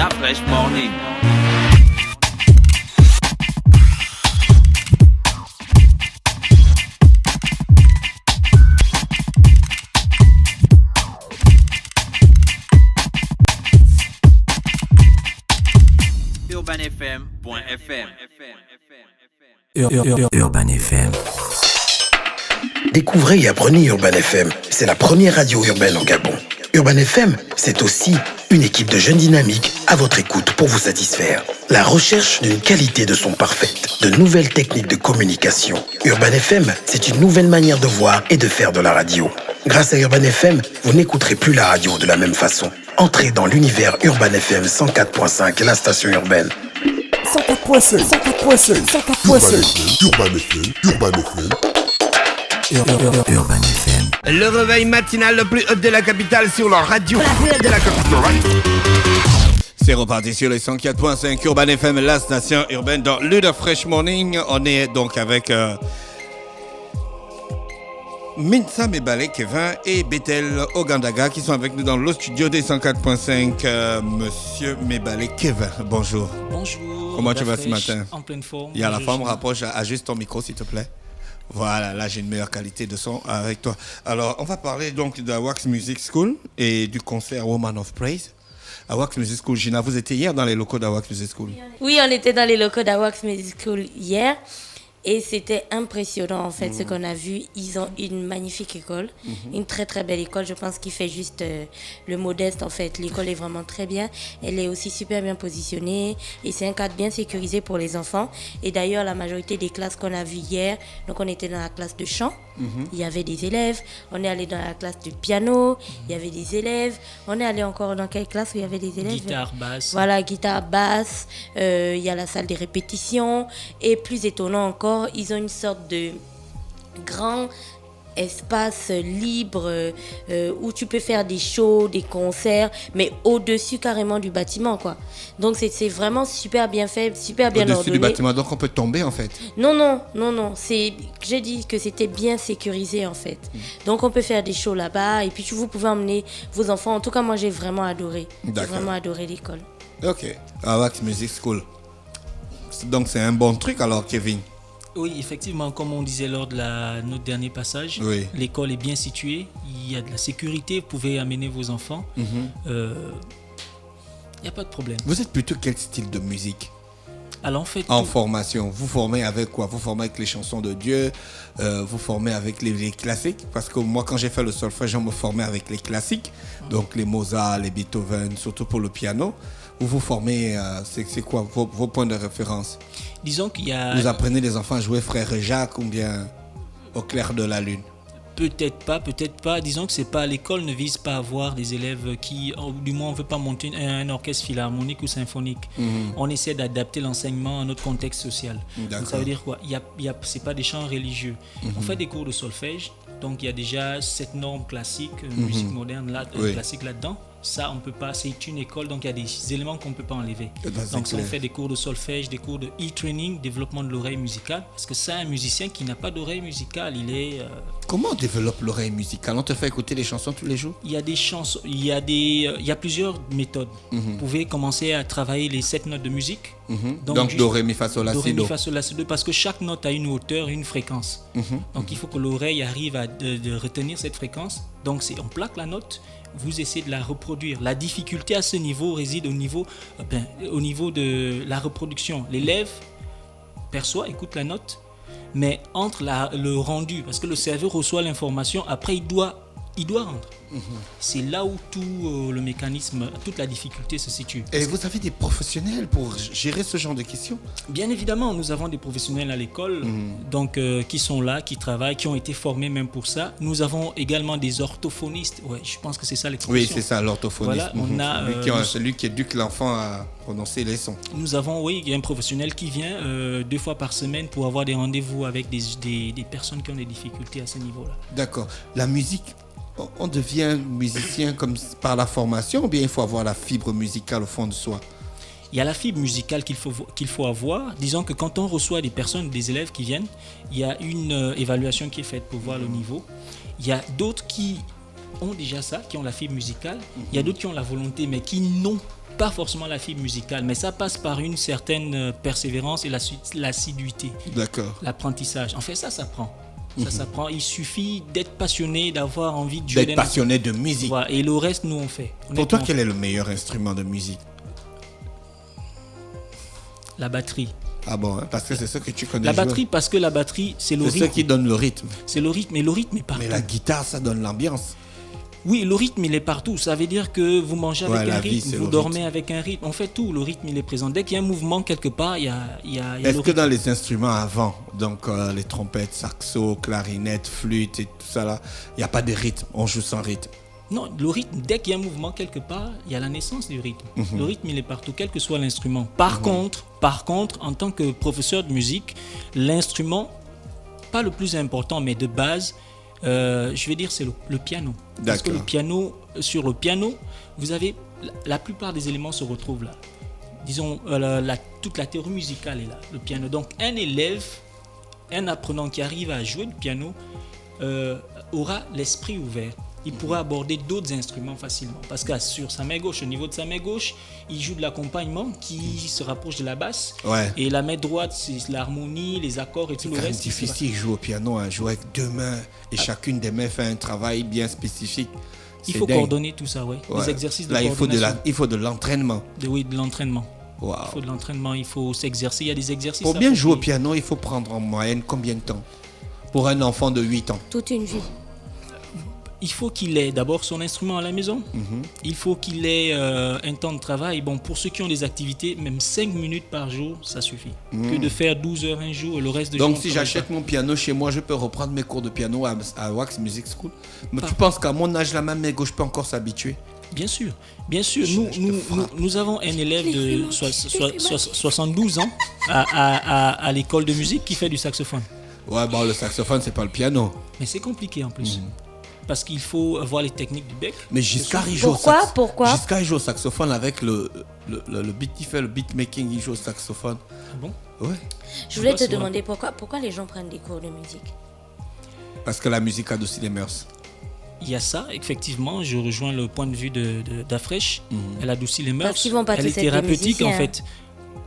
Da Fresh Morning. UrbanFM.fm. Urban FM. Découvrez et apprenez Urban FM. C'est la première radio urbaine au Gabon. Urban FM, c'est aussi une équipe de jeunes dynamiques à votre écoute pour vous satisfaire. La recherche d'une qualité de son parfaite, de nouvelles techniques de communication. Urban FM, c'est une nouvelle manière de voir et de faire de la radio. Grâce à Urban FM, vous n'écouterez plus la radio de la même façon. Entrez dans l'univers Urban FM 104.5, la station urbaine. 104.5, 104.5, 104.5. Urban FM. Urban FM. Le réveil matinal le plus haut de la capitale sur la radio. La plus haute de la capitale. C'est reparti sur les 104.5 Urban FM, la station urbaine dans le Fresh Morning. On est donc avec Minsa Mebale Kevin et Bethel Ogandaga qui sont avec nous dans le studio des 104.5. Monsieur Mebale Kevin, bonjour. Bonjour. Comment tu vas ce matin? En pleine forme. Il y a la forme, rapproche, ajuste ton micro s'il te plaît. Voilà, là j'ai une meilleure qualité de son avec toi. Alors, on va parler donc de la Wax Music School et du concert Woman of Praise. À Wax Music School, Gina, vous étiez hier dans les locaux d'Awax Music School? Oui, on était dans les locaux d'Awax Music School hier. Et c'était impressionnant en fait ce qu'on a vu. Ils ont une magnifique école, une très très belle école. Je pense qu'il fait juste le modeste en fait. L'école est vraiment très bien. Elle est aussi super bien positionnée et c'est un cadre bien sécurisé pour les enfants. Et d'ailleurs la majorité des classes qu'on a vues hier, donc on était dans la classe de chant, il y avait des élèves. On est allé dans la classe de piano, il y avait des élèves. On est allé encore dans quelle classe où il y avait des élèves? Guitare, basse. Voilà, guitare, basse. Il y a la salle des répétitions. Et plus étonnant encore, ils ont une sorte de grand espace libre où tu peux faire des shows, des concerts, mais au-dessus carrément du bâtiment, quoi. Donc c'est vraiment super bien fait, super bien ordonné. Au-dessus du bâtiment, donc on peut tomber en fait? Non. J'ai dit que c'était bien sécurisé en fait. Donc on peut faire des shows là-bas et puis vous pouvez emmener vos enfants. En tout cas, moi j'ai vraiment adoré. D'accord. J'ai vraiment adoré l'école. Ok, Wax Music School. Donc c'est un bon truc alors, Kevin? Oui, effectivement, comme on disait lors de notre dernier passage, oui. L'école est bien située, il y a de la sécurité, vous pouvez amener vos enfants. Il n'y a pas de problème. Vous êtes plutôt quel style de musique? Alors en fait, formation, vous formez avec quoi? Vous formez avec les chansons de Dieu, vous formez avec les classiques? Parce que moi, quand j'ai fait le solfège, on me formait avec les classiques, donc les Mozart, les Beethoven, surtout pour le piano. Ou vous formez, c'est quoi vos points de référence? Disons qu'il y a... Vous apprenez les enfants à jouer Frère Jacques ou bien Au clair de la lune? Peut-être pas. Disons que c'est pas, l'école ne vise pas à avoir des élèves qui, du moins on ne veut pas monter un orchestre philharmonique ou symphonique. On essaie d'adapter l'enseignement à notre contexte social. Donc ça veut dire quoi? C'est pas des chants religieux. On fait des cours de solfège. Donc il y a déjà cette norme classique, musique moderne là, classique là-dedans. Ça, on peut pas, c'est une école, donc il y a des éléments qu'on ne peut pas enlever. Donc on fait des cours de solfège, des cours de e-training, développement de l'oreille musicale. Parce que ça, un musicien qui n'a pas d'oreille musicale, il est... Comment on développe l'oreille musicale? On te fait écouter des chansons tous les jours? Il y a des chansons, il y a plusieurs méthodes. Vous pouvez commencer à travailler les 7 notes de musique. Donc do, ré, mi, fa, sol, la, si, do. Do, ré, mi, fa, sol, la, si, do, parce que chaque note a une hauteur et une fréquence. Donc il faut que l'oreille arrive à de retenir cette fréquence. Donc on plaque la note, vous essayez de la reproduire. La difficulté à ce niveau réside au niveau de la reproduction. L'élève perçoit, écoute la note, mais entre le rendu, parce que le cerveau reçoit l'information, après il doit rendre. C'est là où tout le mécanisme, toute la difficulté se situe. Et vous avez des professionnels pour gérer ce genre de questions? Bien évidemment, nous avons des professionnels à l'école donc, qui sont là, qui travaillent, qui ont été formés même pour ça. Nous avons également des orthophonistes. Ouais, je pense que c'est ça l'expression. Oui, c'est ça, l'orthophoniste. Voilà, on a, celui qui éduque l'enfant à prononcer les sons. Nous avons, il y a un professionnel qui vient 2 fois par semaine pour avoir des rendez-vous avec des personnes qui ont des difficultés à ce niveau-là. D'accord. La musique, on devient musicien comme par la formation ou bien il faut avoir la fibre musicale au fond de soi? Il y a la fibre musicale qu'il faut avoir. Disons que quand on reçoit des personnes, des élèves qui viennent, il y a une évaluation qui est faite pour voir le niveau. Il y a d'autres qui ont déjà ça, qui ont la fibre musicale. Il y a d'autres qui ont la volonté mais qui n'ont pas forcément la fibre musicale, mais ça passe par une certaine persévérance et l'assiduité. D'accord. L'apprentissage. En fait, ça s'apprend. Ça s'apprend. Il suffit d'être passionné, d'avoir envie de jouer. D'être passionné de musique. Voilà. Et le reste, nous, on fait. Pour toi, quel est le meilleur instrument de musique? La batterie. Ah bon, hein, parce que c'est ce que tu connais. La batterie, parce que la batterie, c'est le c'est rythme. ce qui donne le rythme. C'est le rythme, et le rythme est partout. Mais la guitare, ça donne l'ambiance. Oui, le rythme, il est partout. Ça veut dire que vous mangez avec la un vie, rythme, c'est vous le dormez rythme. avec un rythme. On fait tout, le rythme, il est présent. Dès qu'il y a un mouvement quelque part, il y a Est-ce le que rythme. dans les instruments avant, donc les trompettes, saxo, clarinette, flûte et tout ça là, il n'y a pas de rythme, on joue sans rythme? Non, le rythme, dès qu'il y a un mouvement quelque part, il y a la naissance du rythme. Le rythme, il est partout, quel que soit l'instrument. Par contre, en tant que professeur de musique, l'instrument, pas le plus important, mais de base, je vais dire, c'est le piano. Parce que sur le piano, vous avez, la plupart des éléments se retrouvent là. Disons, toute la théorie musicale est là, le piano. Donc, un élève, un apprenant qui arrive à jouer du piano, aura l'esprit ouvert. Il pourra aborder d'autres instruments facilement. Parce que sur sa main gauche, au niveau de sa main gauche, il joue de l'accompagnement qui se rapproche de la basse. Ouais. Et la main droite, c'est l'harmonie, les accords et tout le C'est reste. difficile de jouer au piano, hein, jouer avec deux mains et chacune des mains fait un travail bien spécifique. Il C'est faut dingue. coordonner tout ça, ouais. Ouais. Les exercices de Là, coordination. il faut de l'entraînement. Oui, de l'entraînement. Wow. Il faut de l'entraînement, il faut s'exercer. Il y a des exercices. Pour bien jouer au appropriés. piano, il faut prendre en moyenne combien de temps? Pour un enfant de 8 ans. Toute une vie. Il faut qu'il ait d'abord son instrument à la maison. Il faut qu'il ait un temps de travail. Bon, pour ceux qui ont des activités, même 5 minutes par jour, ça suffit. Que de faire 12 heures un jour et le reste de Donc jour, si on travaille j'achète pas. mon piano chez moi, je peux reprendre mes cours de piano à Wax Music School. Mais tu penses qu'à mon âge, la main gauche peut encore s'habituer? Bien sûr, bien sûr. Nous avons un élève de 72 ans à l'école de musique qui fait du saxophone. Ouais, bon, le saxophone, c'est pas le piano. Mais c'est compliqué en plus. Parce qu'il faut avoir les techniques du bec. Mais Giscard, il joue Pourquoi Giscard, il joue au saxophone avec le beat, il fait le beatmaking, il joue au saxophone. Ah bon? Ouais. Je voulais te Pourquoi demander pourquoi les gens prennent des cours de musique. Parce que la musique adoucit les mœurs. Il y a ça, effectivement. Je rejoins le point de vue d'Afresh. Elle adoucit les mœurs. Parce qu'ils vont pas Elle tous est être des thérapeutique en musiciens. fait.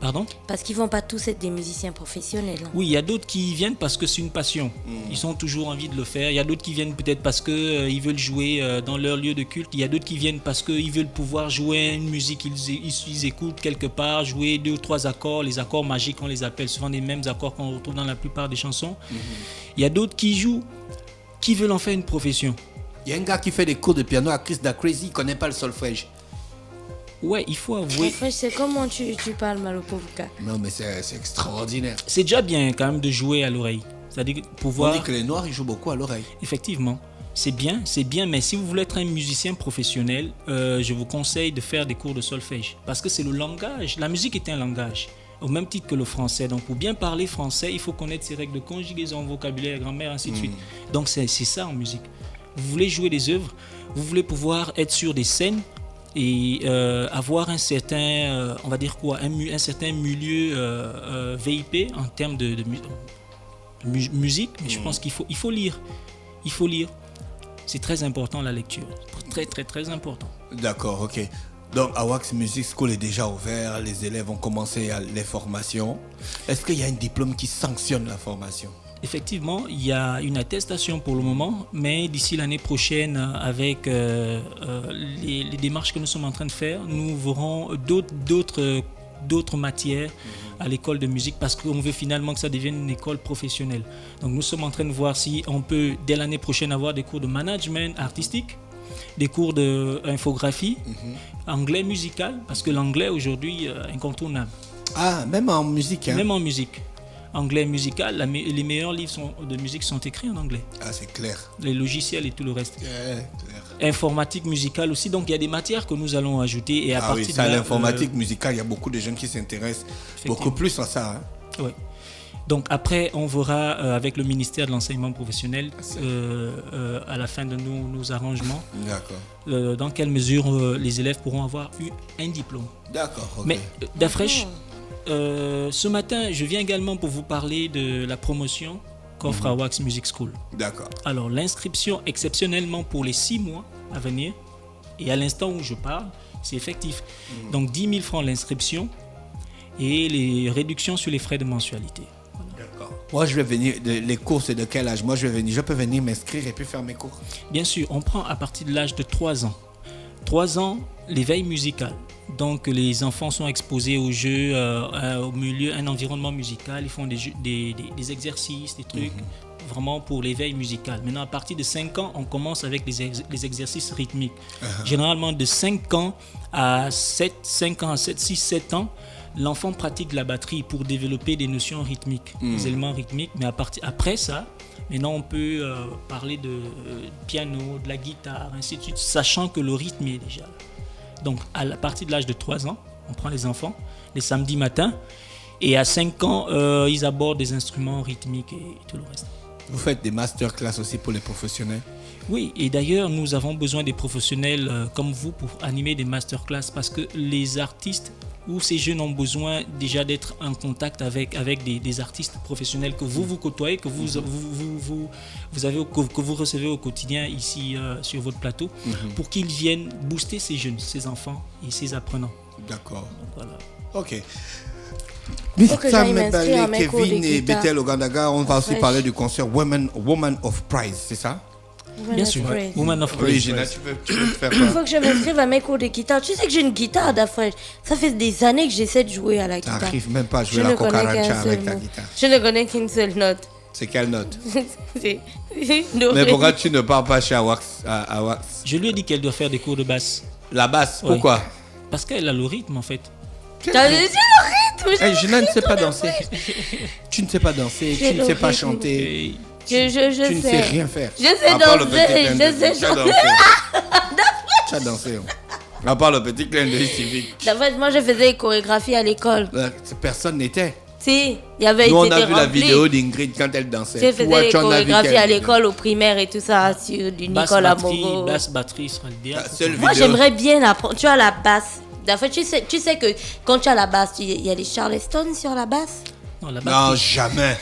Pardon? Parce qu'ils vont pas tous être des musiciens professionnels. hein. Oui, il y a d'autres qui viennent parce que c'est une passion. Ils ont toujours envie de le faire. Il y a d'autres qui viennent peut-être parce que ils veulent jouer dans leur lieu de culte. Il y a d'autres qui viennent parce qu'ils veulent pouvoir jouer une musique qu'ils écoutent quelque part, jouer 2 ou 3 accords. Les accords magiques, on les appelle souvent les mêmes accords qu'on retrouve dans la plupart des chansons. Il y a d'autres qui jouent, qui veulent en faire une profession. Il y a un gars qui fait des cours de piano à Chris Da Crazy, il connaît pas le solfège. Ouais, il faut avouer. Après, c'est comment tu parles mal au pauvre gars. Non, mais c'est extraordinaire. C'est déjà bien quand même de jouer à l'oreille. C'est-à-dire On pouvoir... dit que les Noirs, ils jouent beaucoup à l'oreille. Effectivement, c'est bien, mais si vous voulez être un musicien professionnel, je vous conseille de faire des cours de solfège. Parce que c'est le langage. La musique est un langage, au même titre que le français. Donc pour bien parler français, il faut connaître ses règles de conjugaison, vocabulaire, grammaire, ainsi de suite. Donc c'est ça en musique. Vous voulez jouer des œuvres, vous voulez pouvoir être sur des scènes et avoir un certain, on va dire quoi, un certain milieu VIP en termes de musique. Mais je pense qu'il faut lire. Il faut lire. C'est très important la lecture. Très, très, très important. D'accord, ok. Donc, Wax Music School est déjà ouvert, les élèves ont commencé les formations. Est-ce qu'il y a un diplôme qui sanctionne la formation? Effectivement, il y a une attestation pour le moment, mais d'ici l'année prochaine, avec les démarches que nous sommes en train de faire, nous verrons d'autres matières à l'école de musique parce qu'on veut finalement que ça devienne une école professionnelle. Donc nous sommes en train de voir si on peut, dès l'année prochaine, avoir des cours de management artistique, des cours d'infographie, anglais musical, parce que l'anglais aujourd'hui est incontournable. Ah, même en musique, hein? Même en musique. Anglais musical, les meilleurs livres de musique sont écrits en anglais. Ah, c'est clair. Les logiciels et tout le reste. Clair. Informatique musicale aussi. Donc il y a des matières que nous allons ajouter. Et à Ah partir oui, ça, de là, l'informatique musicale, il y a beaucoup de jeunes qui s'intéressent beaucoup plus à ça. Hein? Ouais. Donc après, on verra avec le ministère de l'enseignement professionnel à la fin de nos arrangements D'accord. dans quelle mesure les élèves pourront avoir eu un diplôme. D'accord, ok. Mais Dafresh, ce matin, je viens également pour vous parler de la promotion qu'offre à Wax Music School. D'accord. Alors, l'inscription exceptionnellement pour les 6 mois à venir Et à l'instant où je parle, c'est effectif. Donc 10 000 francs l'inscription et les réductions sur les frais de mensualité. D'accord. Moi, je vais venir. Les cours, c'est de quel âge? Moi, je vais venir. Je peux venir m'inscrire et puis faire mes cours. Bien sûr, on prend à partir de l'âge de 3 ans. 3 ans, l'éveil musical. Donc les enfants sont exposés aux jeux, au milieu, un environnement musical. Ils font des exercices, des trucs, vraiment pour l'éveil musical. Maintenant, à partir de 5 ans, on commence avec les exercices rythmiques. Généralement, de 5 ans à 7, 6, 7 ans, l'enfant pratique la batterie pour développer des notions rythmiques, des éléments rythmiques. Mais après ça, maintenant, on peut parler de piano, de la guitare, ainsi de suite, sachant que le rythme est déjà là. Donc, à partir de l'âge de 3 ans, on prend les enfants les samedis matins. Et à 5 ans, ils abordent des instruments rythmiques et tout le reste. Vous faites des masterclass aussi pour les professionnels? Oui, et d'ailleurs, nous avons besoin des professionnels comme vous pour animer des masterclass parce que les artistes ou ces jeunes ont besoin déjà d'être en contact avec des artistes professionnels que vous côtoyez, que vous recevez au quotidien ici sur votre plateau, pour qu'ils viennent booster ces jeunes, ces enfants et ces apprenants. D'accord. Donc, voilà. Ok. Faut que j'aille m'inscrire à mes cours de Kevin et guitare. Bethel Ogandaga, on va aussi Fresh. parler du concert Woman of Prize, c'est ça? Bien sûr, Woman of Praise. Original, tu peux faire Il quoi? faut que je m'inscrive à mes cours de guitare. Tu sais que j'ai une guitare d'Afrique. Ça fait des années que j'essaie de jouer à la guitare. T'arrives même pas à Je jouer la ne connais qu'un cucaracha seul avec ta mot. guitare. Je ne connais qu'une seule note. C'est quelle note? C'est Mais pourquoi tu ne pars pas chez Awax? Je lui ai dit qu'elle doit faire des cours de basse. La basse, Oui. pourquoi? Parce qu'elle a le rythme en fait. T'as le rythme. Hey, je ne sais pas danser. Tu ne sais pas danser, J'ai tu ne sais le pas rythme. chanter, Et Je tu ne sais sais. rien faire. Je sais À part le danser, petit clin je d'œil. sais Tu as chanter. dansé. Tu as dansé. À part le petit clin d'œil civique. D'abord, moi, je faisais des chorégraphies à l'école. Personne n'était. Si, il y avait Nous, on été a vu la rempli. vidéo d'Ingrid quand elle dansait. Je faisais Toi, des tu en as vu chorégraphies quelle à vidéo? l'école, au primaire et tout ça, sur du basse Nicolas batterie, Moreau. basse batterie sera bien. La seule Moi, vidéo. j'aimerais bien apprendre. Tu as la basse. D'abord, tu sais que quand tu as la basse, il y a des Charleston sur la basse. Non, la Non, batterie. jamais.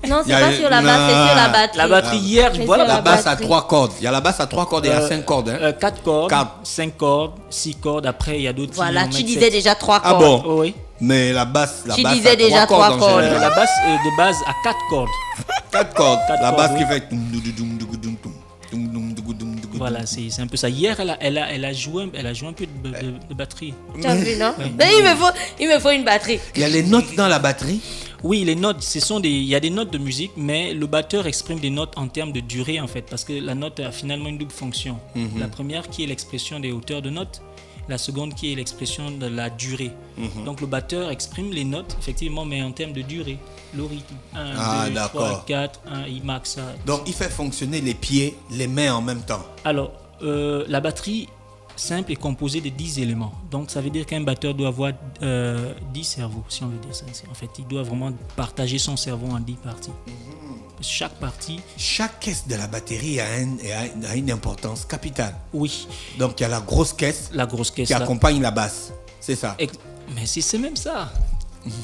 Non, c'est Y a- pas sur la basse, c'est sur la Non. batterie. La batterie hier, je C'est vois sur la La basse à batterie. 3 cordes. Il y a la basse à 3 cordes et à 5 cordes. Hein. 4 cordes, Quatre. 5 cordes, 6 cordes. Après, il y a d'autres Voilà, qui en tu mettent disais 7. déjà 3 Ah cordes. bon? Oui. Mais la basse, Tu basse disais à déjà 3 trois en cordes. général. La basse de base à 4 cordes. 4 cordes. Quatre La cordes, basse oui. qui fait. Voilà, c'est un peu ça. Hier, elle a joué un peu de batterie. Tu as vu, non? Oui. Mais il me faut une batterie. Il y a les notes dans la batterie. Oui, les notes, il y a des notes de musique, mais le batteur exprime des notes en termes de durée en fait, parce que la note a finalement une double fonction. La première qui est l'expression des hauteurs de notes, la seconde qui est l'expression de la durée. Donc le batteur exprime les notes effectivement, mais en termes de durée, le rythme. 1, 2, 3, d'accord. 4, 1, il marque ça. Donc il fait fonctionner les pieds, les mains en même temps. Alors, la batterie simple est composée de 10 éléments. Donc, ça veut dire qu'un batteur doit avoir 10 cerveaux, si on veut dire ça. En fait, il doit vraiment partager son cerveau en 10 parties. Chaque partie, Chaque caisse de la batterie a une importance capitale. oui, Donc il y a la grosse caisse la grosse caisse. qui là. accompagne la basse. C'est ça. Mais c'est même ça.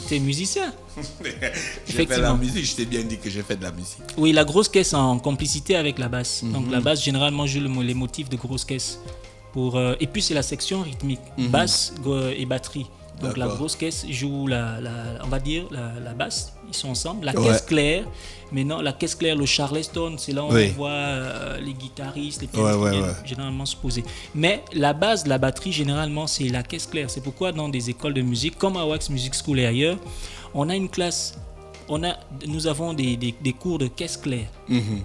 T'es musicien. J'ai fait la Effectivement. musique, je t'ai bien dit que j'ai fait de la musique. Oui, la grosse caisse en complicité avec la basse. Donc, la basse, généralement, joue les motifs de grosse caisse. Et puis, c'est la section rythmique, basse et batterie. Donc, la D'accord. grosse caisse joue, on va dire, la basse. Ils sont ensemble. La Ouais. caisse claire. Maintenant, la caisse claire, le Charleston, c'est là où Oui. on voit les guitaristes, les pianistes Ouais, qui viennent ouais. généralement se poser. Mais la base, la batterie, généralement, c'est la caisse claire. C'est pourquoi dans des écoles de musique, comme à Wax Music School et ailleurs, on a une classe, nous avons des cours de caisse claire.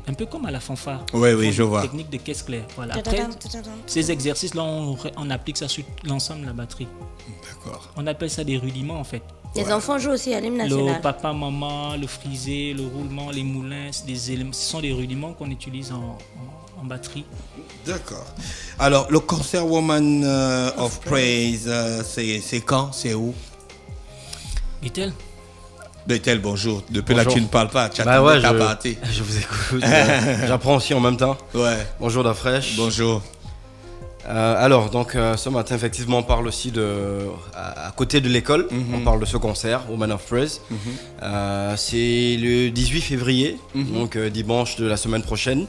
Un peu comme à la fanfare. Oui, Ils oui, font je des vois. techniques de caisse claire. Voilà. Après, ces exercices-là, on applique ça sur l'ensemble de la batterie. D'accord. On appelle ça des rudiments, en fait. Les enfants jouent aussi à l'hymne national. Le papa, maman, le frisé, le roulement, les moulins, c'est des éléments, ce sont des rudiments qu'on utilise en batterie. D'accord. Alors, le concert Woman of Praise, c'est quand? C'est où? Bethel, Bethel, bonjour. Depuis Bonjour. là, tu ne parles pas. Tu Bah attendais ouais, ta partie. je vous écoute. J'apprends aussi en même temps. Ouais. Bonjour Da Fresh. Bonjour. Alors, donc ce matin, effectivement, on parle aussi à côté de l'école, on parle de ce concert, Woman of Praise. C'est le 18 février, donc dimanche de la semaine prochaine,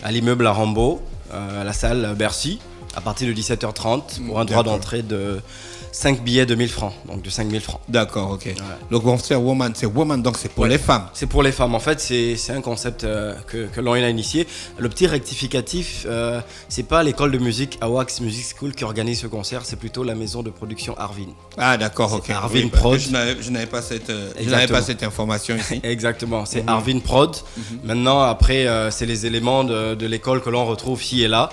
à l'immeuble à Rambaud, à la salle Bercy. à partir de 17h30 pour un droit d'entrée de 5 billets de 1000 francs, donc de 5000 francs. D'accord, ok. Ouais. Le concert Woman, donc c'est pour les femmes. C'est pour les femmes. En fait, c'est un concept que l'on a initié. Le petit rectificatif, c'est pas l'école de musique AWACS Music School qui organise ce concert, c'est plutôt la maison de production Arvin. Ah, d'accord, ok. Arvin Prod. Je n'avais pas cette information ici. Exactement, c'est Arvin Prod. Maintenant, après, c'est les éléments de l'école que l'on retrouve ci et là,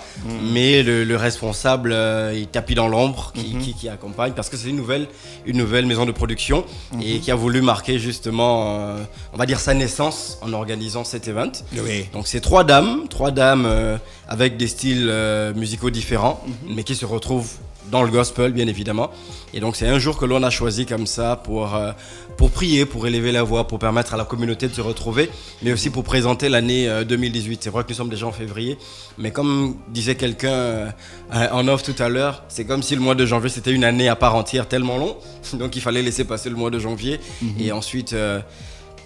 mais le responsable, il tapit dans l'ombre, qui accompagne, parce que c'est une nouvelle maison de production et qui a voulu marquer justement, on va dire, sa naissance en organisant cet event. Oui. Donc c'est trois dames avec des styles musicaux différents, mais qui se retrouvent dans le gospel, bien évidemment. Et donc c'est un jour que l'on a choisi comme ça pour prier, pour élever la voix, pour permettre à la communauté de se retrouver, mais aussi pour présenter l'année 2018. C'est vrai que nous sommes déjà en février, mais comme disait quelqu'un en off tout à l'heure, c'est comme si le mois de janvier c'était une année à part entière, tellement long. Donc il fallait laisser passer le mois de janvier et ensuite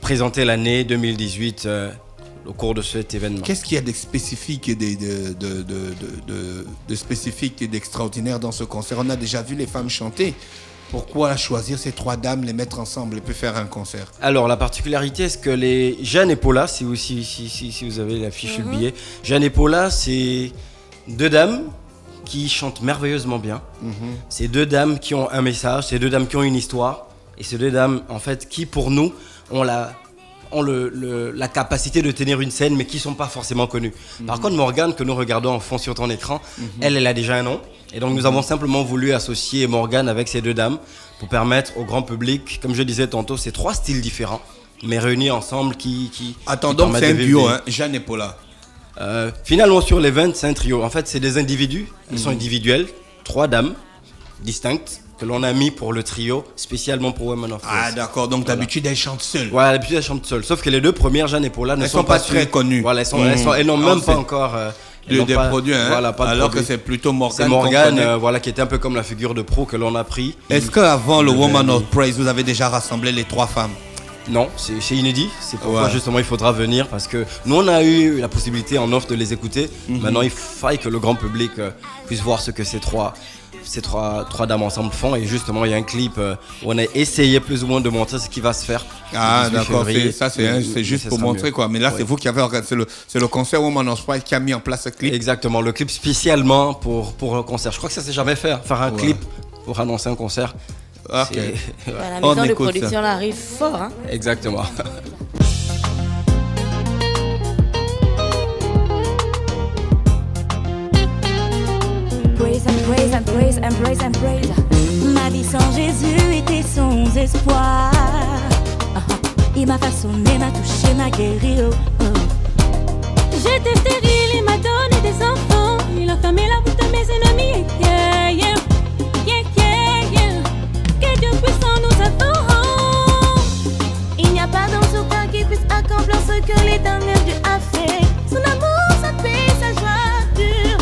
présenter l'année 2018 au cours de cet événement. Qu'est-ce qu'il y a de spécifique et de spécifique et d'extraordinaire dans ce concert? On a déjà vu les femmes chanter. Pourquoi choisir ces trois dames, les mettre ensemble et puis faire un concert? Alors la particularité, c'est que les Jeanne et Paula, si vous avez la fiche sur le billet, Jeanne et Paula, c'est deux dames qui chantent merveilleusement bien. C'est deux dames qui ont un message, c'est deux dames qui ont une histoire, et c'est deux dames en fait qui pour nous ont la capacité de tenir une scène, mais qui ne sont pas forcément connues. Par contre, Morgane, que nous regardons en fond sur ton écran, elle a déjà un nom. Et donc, nous avons simplement voulu associer Morgane avec ces deux dames pour permettre au grand public, comme je disais tantôt, ces trois styles différents, mais réunis ensemble Attends, donc c'est un duo, hein, Jeanne et Paula. Finalement, sur l'event, c'est un trio. En fait, c'est des individus. Elles sont individuelles, trois dames distinctes, que l'on a mis pour le trio, spécialement pour Women of Praise. Ah d'accord, donc d'habitude elles chantent seules. Voilà, d'habitude elles chantent seules. Sauf que les deux premières, Jeanne et Paula, ne sont pas très connues. Voilà, elles n'ont même pas encore des produits, hein. Voilà, pas alors produits. que c'est plutôt Morgane. C'est Morgane, voilà, qui était un peu comme la figure de pro que l'on a pris. Est-ce qu'avant le Woman of Praise, vous avez déjà rassemblé les trois femmes? Non, c'est inédit. C'est pourquoi justement il faudra venir, parce que nous on a eu la possibilité en offre de les écouter. Maintenant il faille que le grand public puisse voir ce que ces trois dames ensemble font, et justement il y a un clip où on a essayé plus ou moins de montrer ce qui va se faire. Ah d'accord, c'est juste pour montrer quoi, mais là c'est vous qui avez organisé, c'est le concert Woman of Praise qui a mis en place ce clip. Exactement, le clip spécialement pour le concert. Je crois que ça s'est jamais fait, faire un clip pour annoncer un concert. Ok. La maison de production là arrive fort, hein. Exactement. Praise and praise and praise and praise and praise. Ma vie sans Jésus était sans espoir. Il m'a façonné, m'a touché, m'a guéri. J'étais stérile, il m'a donné des enfants. Il a fermé la bouche de mes ennemis. Yeah, yeah, yeah, yeah, yeah. Que Dieu puissant nous adorons. Il n'y a pas dans aucun qui puisse accomplir ce que l'Éternel Dieu a fait. Son amour, sa paix, sa joie dure.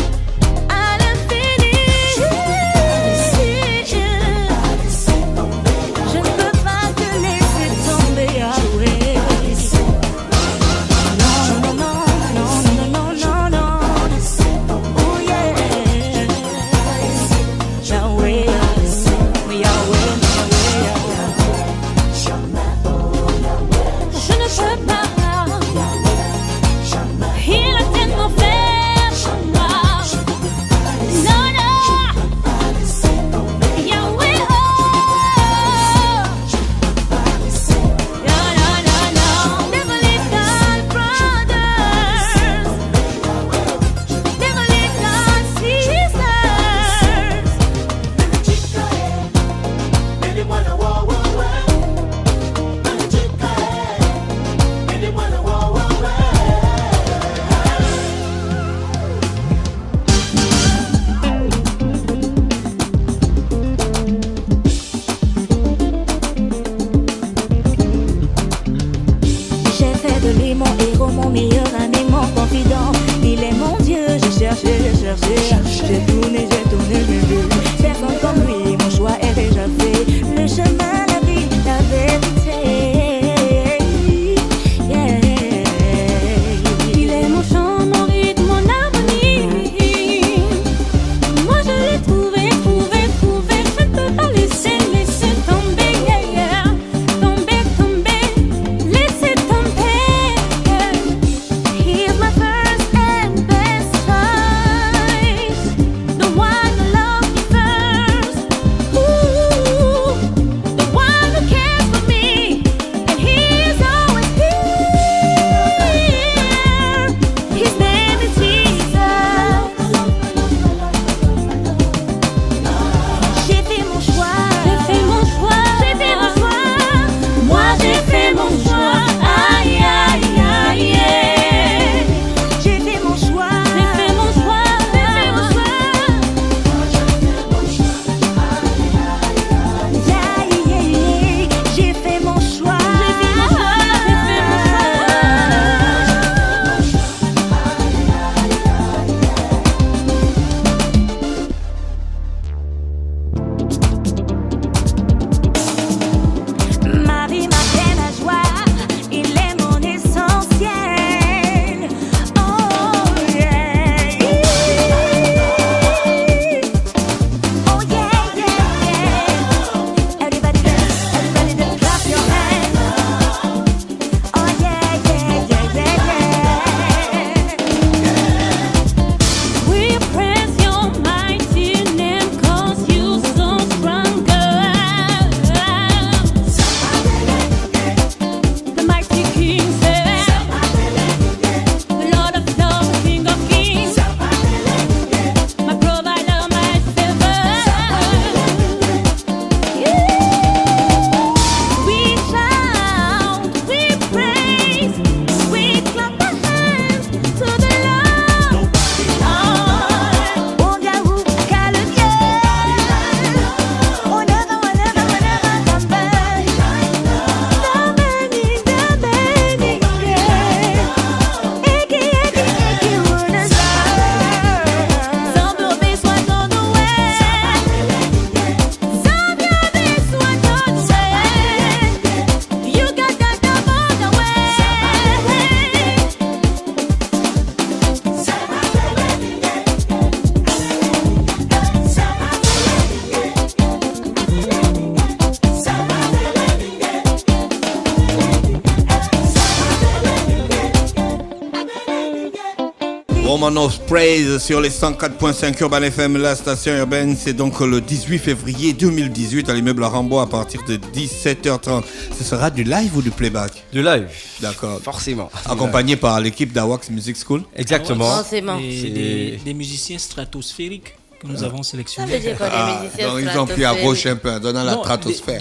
Woman of Praise sur les 104.5 Urban FM, la station urbaine. C'est donc le 18 février 2018 à l'immeuble Rambo à partir de 17h30. Ce sera du live ou du playback? Du live. D'accord. Forcément. Accompagné par l'équipe d'Awax Music School. Exactement. Forcément. Des musiciens stratosphériques que nous avons Ça sélectionnés. veut dire quoi, des musiciens Donc ils ont pris à gauche un peu, en donnant la Non, stratosphère.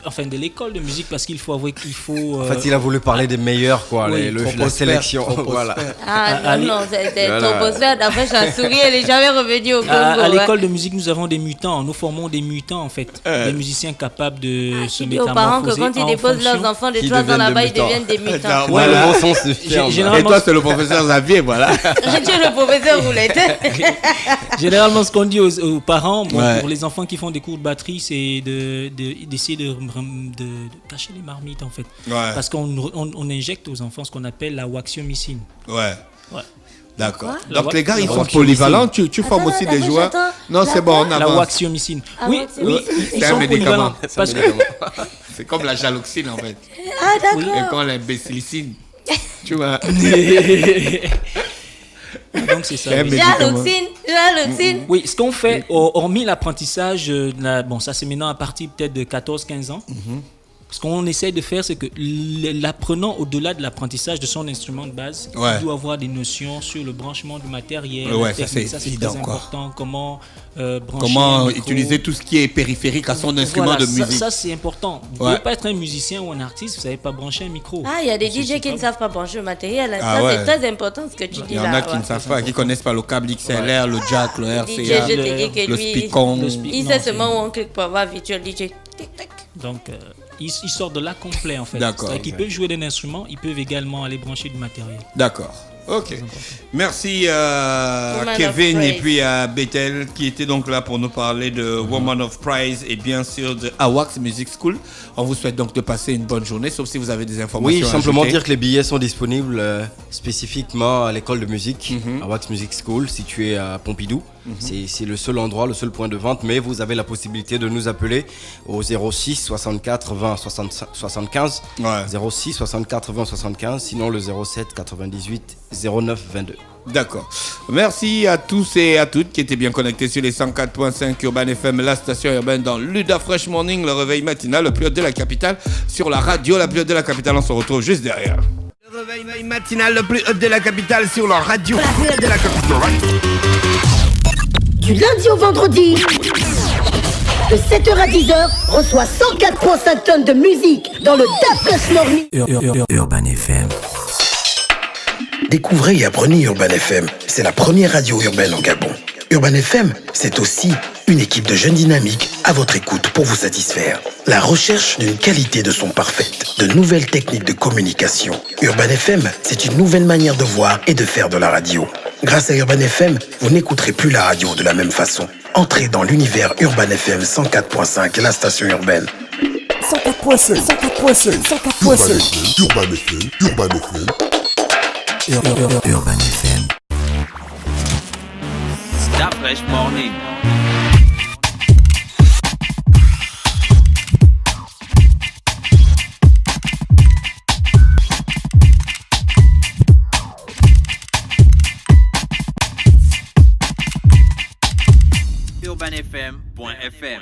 Enfin, de l'école de musique, parce qu'il faut avouer qu'il faut. En fait, il a voulu parler des meilleurs, quoi, Oui, la sélection. Voilà. Ah non, c'était Voilà. Troposphère. D'après, j'ai un sourire, elle n'est jamais revenue au Congo. À l'école de musique, nous avons des mutants. Nous formons des mutants, en fait. Des musiciens capables de se Qui dit aux parents que métamorphoser. quand ils en déposent leurs fonction- enfants de Qui 3 ans deviennent là-bas, des ils deviennent des mutants. Ah, Ouais, voilà. le bon sens du terme. Et Généralement, toi, c'est le professeur Xavier, voilà. Dieu, le professeur Roulette. généralement, ce qu'on dit aux parents, bon, Ouais. pour les enfants qui font des cours de batterie, c'est d'essayer de cacher les marmites, en fait. Ouais. Parce qu'on injecte aux enfants ce qu'on appelle la waxiomycine. Ouais. Ouais. D'accord. La Donc les gars, ils la sont waxiomycine. polyvalents. Tu formes aussi des joueurs. Non, c'est bon, on La avance. waxiomycine. Ah, Oui, waxiomycine. oui, C'est ils un sont médicament. polyvalents. Parce que C'est comme la jaloxine en fait. Ah, Et d'accord. quand l'imbécilicine. Tu vois. donc c'est ça. C'est un oui. médicament. Jaloxine. Oui, ce qu'on fait, hormis l'apprentissage, bon, ça c'est maintenant à partir peut-être de 14-15 ans. Ce qu'on essaye de faire, c'est que l'apprenant, au-delà de l'apprentissage de son instrument de base, Ouais. il doit avoir des notions sur le branchement du matériel, Ouais, la ça, technique, c'est ça c'est évident, très quoi. important, comment brancher Comment un micro. utiliser tout ce qui est périphérique à son instrument Voilà, de musique. Ça c'est important. Vous ne Ouais. pouvez pas être un musicien ou un artiste, vous ne savez pas brancher un micro. Ah, il y a des C'est DJ qui pas- ne savent pas brancher le matériel. Ah Ça, ouais. c'est très important ce que tu dis Il y là. en a qui ouais. ne savent pas, qui connaissent pas le câble XLR, le jack, le DJ, RCA, je te dis que le lui, speakon. Le speak- il non, sait c'est- seulement où on clique pour avoir virtual DJ. Tic, tac. Donc, ils sortent de là complet en fait. D'accord. C'est-à-dire qu'ils peuvent jouer d'un instrument, ils peuvent également aller brancher du matériel. D'accord. Ok. Merci Woman of Kevin et Praise. puis à Bethel qui était donc là pour nous parler de Woman of Praise et bien sûr de Awax Music School. On vous souhaite donc de passer une bonne journée, sauf si vous avez des informations. Oui, à simplement ajouter. dire que les billets sont disponibles spécifiquement à l'école de musique, à Wax Music School, située à Pompidou. C'est le seul endroit, le seul point de vente, mais vous avez la possibilité de nous appeler au 06 64 20 75, Ouais. 06 64 20 75, sinon le 07 98 09 22. D'accord. Merci à tous et à toutes qui étaient bien connectés sur les 104.5 Urban FM, la station urbaine dans Luda Fresh Morning, le réveil matinal, le plus haut de la capitale, sur la radio, la plus haute de la capitale. On se retrouve juste derrière. Le réveil matinal, le plus haut de la capitale, sur la radio, la plus haute de la capitale. Du lundi au vendredi, de 7h à 10h, reçoit 104,5 tonnes de musique dans le Da Fresh Morning. Urban FM. Découvrez et apprenez Urban FM. C'est la première radio urbaine en Gabon. Urban FM, c'est aussi une équipe de jeunes dynamiques à votre écoute pour vous satisfaire. La recherche d'une qualité de son parfaite, de nouvelles techniques de communication. Urban FM, c'est une nouvelle manière de voir et de faire de la radio. Grâce à Urban FM, vous n'écouterez plus la radio de la même façon. Entrez dans l'univers Urban FM 104.5, la station urbaine. 104.5, 104.5, 104.5. Urban FM, Urban FM. Urban FM. Stop Fresh Morning. UrbanFM.fm